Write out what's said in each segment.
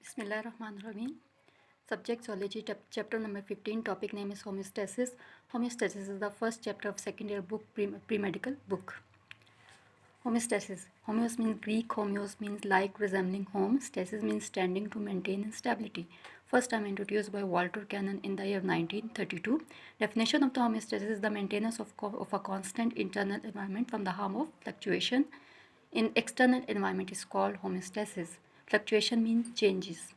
Bismillahirrahmanirrahim. Subject Zoology, chapter number 15, topic name is homeostasis. Homeostasis is the first chapter of second year book, pre-medical book. Homeostasis. Homeos means Greek, homeos means like, resembling. Home. Stasis means standing to maintain stability. First time introduced by Walter Cannon in the year 1932. Definition of the homeostasis is the maintenance of a constant internal environment from the harm of fluctuation. In external environment is called homeostasis. Fluctuation means changes.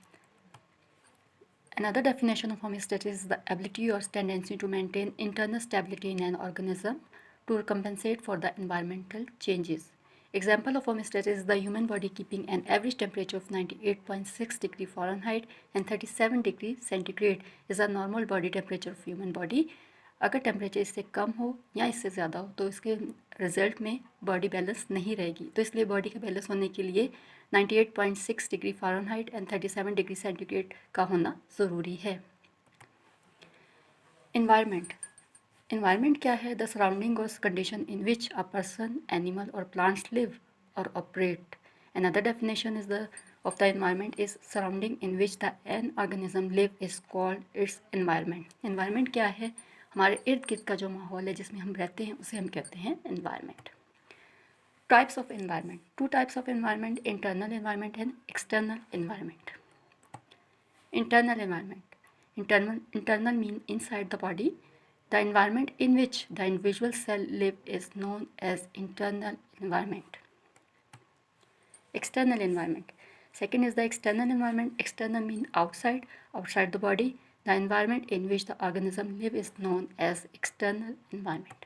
Another definition of homeostasis is the ability or tendency to maintain internal stability in an organism to compensate for the environmental changes. Example of homeostasis is the human body keeping an average temperature of 98.6 degree Fahrenheit and 37 degree centigrade is a normal body temperature of human body. अगर temperature इससे कम हो या इससे ज़्यादा हो तो इसके result में बॉडी बैलेंस नहीं रहेगी, तो इसलिए बॉडी का बैलेंस होने के लिए 98.6 degree Fahrenheit and 37 degree centigrade का होना ज़रूरी है। इन्वायरमेंट. इन्वायरमेंट क्या है? द सराउंडिंग और condition in which a person, animal और प्लांट्स लिव और operate. Another definition is of the environment is surrounding in which the an organism live is called its environment. Environment क्या है? हमारे इर्द गिर्द का जो माहौल है जिसमें हम रहते हैं उसे हम कहते हैं environment. Types of environment. Two types of environment: internal environment and external environment. Internal environment. Internal mean inside the body. The environment in which the individual cell live is known as internal environment. External environment. Second is the external environment. External mean outside the body. The environment in which the organism live is known as external environment.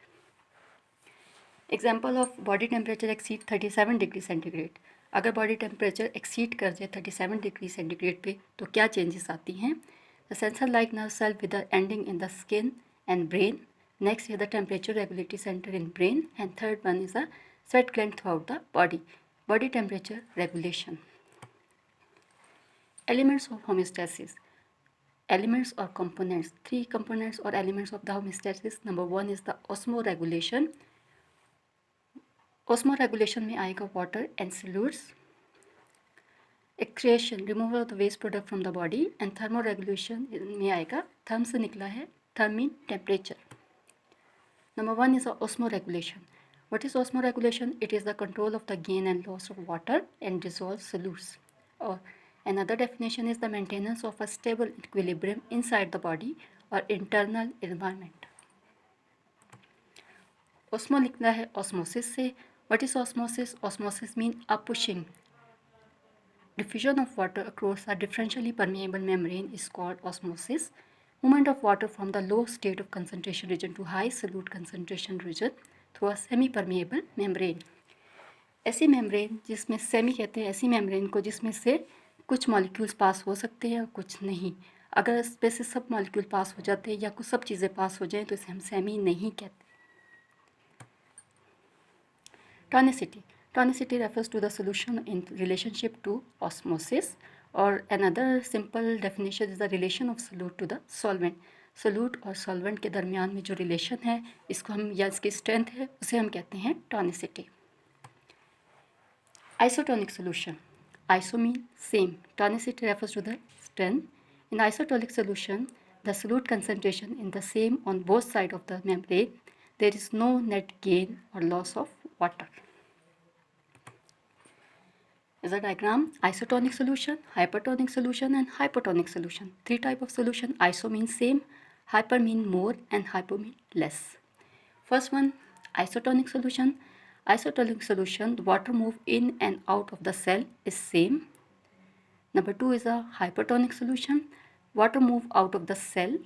Example of body temperature exceed 37 degree centigrade. अगर body temperature exceed कर जाए 37 degree centigrade पे तो क्या changes आती हैं? The sensor like nerve cell with the ending in the skin and brain. Next is the temperature regulatory center in brain, and third one is the sweat gland throughout the body. Body temperature regulation. Elements of homeostasis. Elements or components. Three components or elements of the homeostasis. Number one is the osmoregulation. Osmoregulation में आएगा water and solutes. Excretion, removal of the waste product from the body, and thermoregulation में आएगा therm से निकला है, therm mean temperature. Number one is osmoregulation. What is osmoregulation? It is the control of the gain and loss of water and dissolved solutes. Or another definition is the maintenance of a stable equilibrium inside the body or internal environment. Osmo लिखना है osmosis से. What is osmosis? Osmosis means a pushing. Diffusion of water across a differentially permeable membrane is called osmosis. Movement of water from the low state of concentration region to high solute concentration region through a semi-permeable membrane. ऐसी membrane जिसमें semi कहते हैं, ऐसी membrane को जिसमें से कुछ molecules पास हो सकते हैं और कुछ नहीं. अगर इसमें से सब molecule पास हो जाते हैं या कुछ सब चीज़ें पास हो जाएं तो इसे हम semi नहीं कहते. Tonicity. Tonicity refers to the solution in relationship to osmosis, or another simple definition is the relation of solute to the solvent. Solute और solvent के दरमियान में जो relation है इसको हम या इसकी strength है उसे हम कहते हैं tonicity. Isotonic solution. Iso mean same. Tonicity refers to the strength. In isotonic solution, the solute concentration is the same on both sides of the membrane. There is no net gain or loss of water. Is a diagram: isotonic solution, hypertonic solution, and hypotonic solution. Three type of solution. Iso means same, hyper mean more, and hypo mean less. First one, isotonic solution. Isotonic solution, the water move in and out of the cell is same. Number two is a hypertonic solution. Water move out of the cell.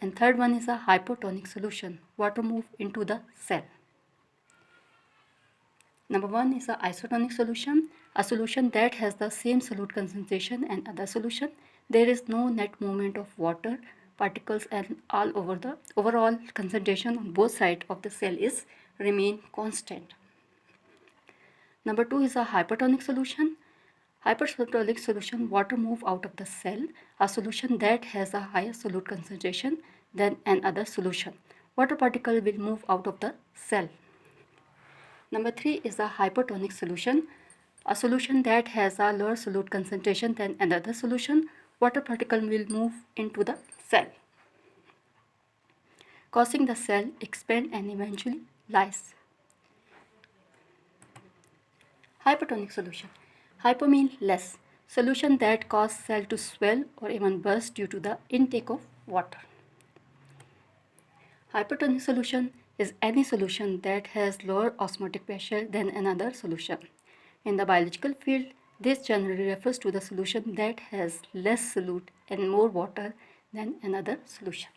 And third one is a hypotonic solution. Water move into the cell. Number one is a isotonic solution, a solution that has the same solute concentration and other solution. There is no net movement of water particles, and all over the overall concentration on both sides of the cell is remain constant. Number two is a hypertonic solution. Hypertonic solution, water move out of the cell, a solution that has a higher solute concentration than another solution. Water particle will move out of the cell. Number three is a hypotonic solution. A solution that has a lower solute concentration than another solution, water particle will move into the cell, causing the cell expand and eventually lyse. Hypertonic solution. Hypo means less. Solution that cause cell to swell or even burst due to the intake of water. Hypertonic solution is any solution that has lower osmotic pressure than another solution. In the biological field, this generally refers to the solution that has less solute and more water than another solution.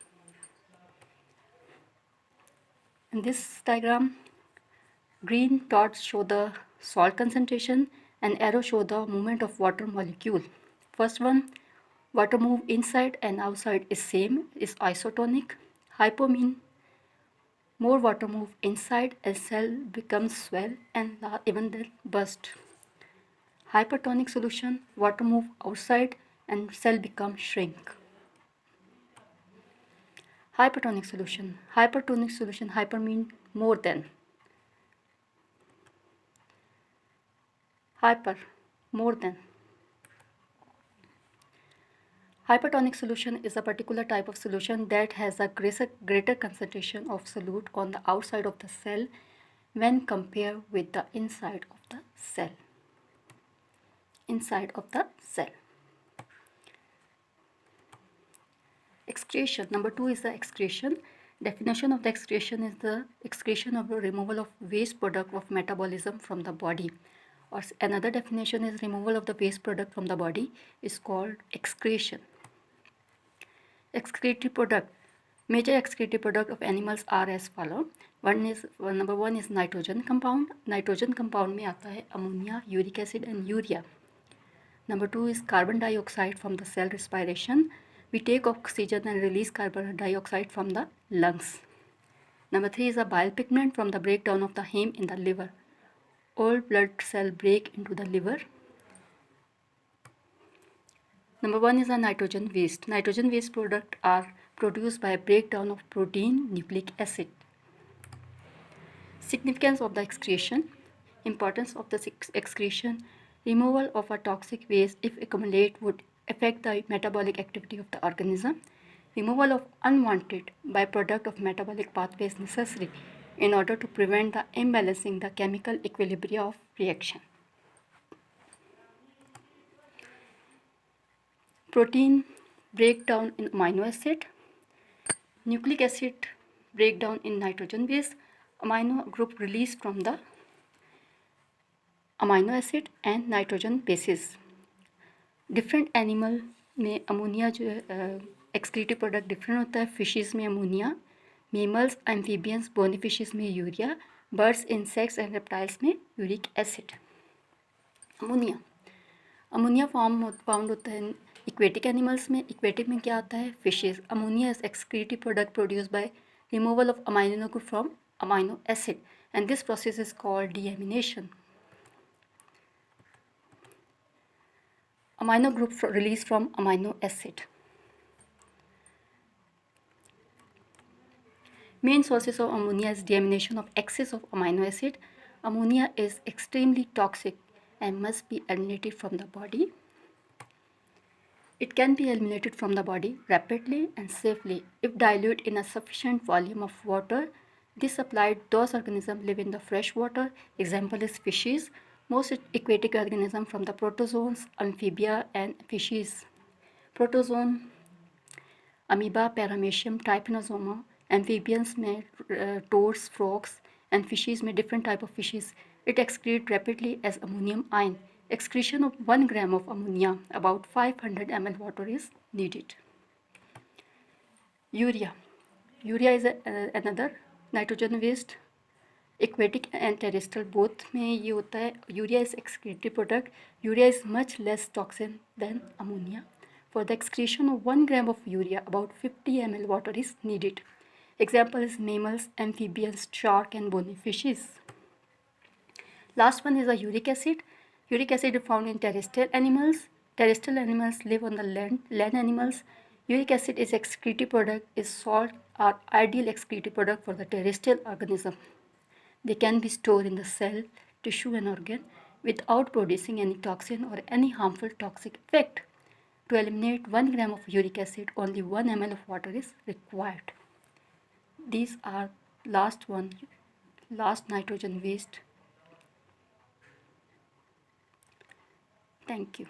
In this diagram, green dots show the salt concentration and arrow show the movement of water molecule. First one, water move inside and outside is same, is isotonic. Hypo mean more water move inside as cell becomes swell and even then burst. Hypertonic solution, water move outside and cell become shrink. Hypertonic solution. Hypertonic solution, hyper mean more than. Hyper, more than. Hypertonic solution is a particular type of solution that has a greater concentration of solute on the outside of the cell when compared with the inside of the cell. Inside of the cell. Excretion. Number 2 is the excretion. Definition of the excretion is the excretion of the removal of waste product of metabolism from the body. Or another definition is removal of the waste product from the body is called excretion. Excretory product. Major excretory product of animals are as follow. Number one is nitrogen compound. Nitrogen compound में आता है ammonia, uric acid and urea. Number 2 is carbon dioxide from the cell respiration. We take oxygen and release carbon dioxide from the lungs. Number 3 is a bile pigment from the breakdown of the heme in the liver. All blood cells break into the liver. Number 1 is a nitrogen waste. Nitrogen waste products are produced by breakdown of protein, nucleic acid. Significance of the excretion. Importance of the excretion. Removal of a toxic waste if accumulate would affect the metabolic activity of the organism. Removal of unwanted byproduct of metabolic pathway is necessary in order to prevent the imbalancing the chemical equilibrium of reaction. Protein breakdown in amino acid, nucleic acid breakdown in nitrogen base, amino group released from the amino acid and nitrogen bases. Different animal में ammonia जो excretive product different होता है. Fishes में ammonia, mammals, amphibians, bony fishes में urea, birds, insects and reptiles में uric acid. Ammonia found होता है aquatic animals में. इक्वेटिक में क्या आता है? Fishes. Ammonia is excretive product produce by removal of amino group from amino acid and this process is called deamination. Amino group released from amino acid. Main sources of ammonia is deamination of excess of amino acid. Ammonia is extremely toxic and must be eliminated from the body. It can be eliminated from the body rapidly and safely if diluted in a sufficient volume of water. This applied those organisms live in the fresh water. Example is fishes. Most aquatic organisms from the protozoans, amphibia and fishes. Protozoan, amoeba, paramecium, trypanosoma. Amphibians में toads, frogs and fishes में different type of fishes. It excretes rapidly as ammonium ion. Excretion of 1 gram of ammonia, about 500 ml water is needed. Urea. Urea is another nitrogen waste. Aquatic and terrestrial both में ये होता है. Urea is excretory product. Urea is much less toxic than ammonia. For the excretion of 1 gram of urea, about 50 ml water is needed. Example is mammals, amphibians, shark and bony fishes. Last one is a uric acid. Uric acid is found in terrestrial animals. Terrestrial animals live on the land. Land animals. Uric acid is excretory product, is salt or ideal excretory product for the terrestrial organism. They can be stored in the cell, tissue and organ. without producing any toxin or any harmful toxic effect. To eliminate 1 gram of uric acid, only 1 ml of water is required. These are last nitrogen waste. Thank you.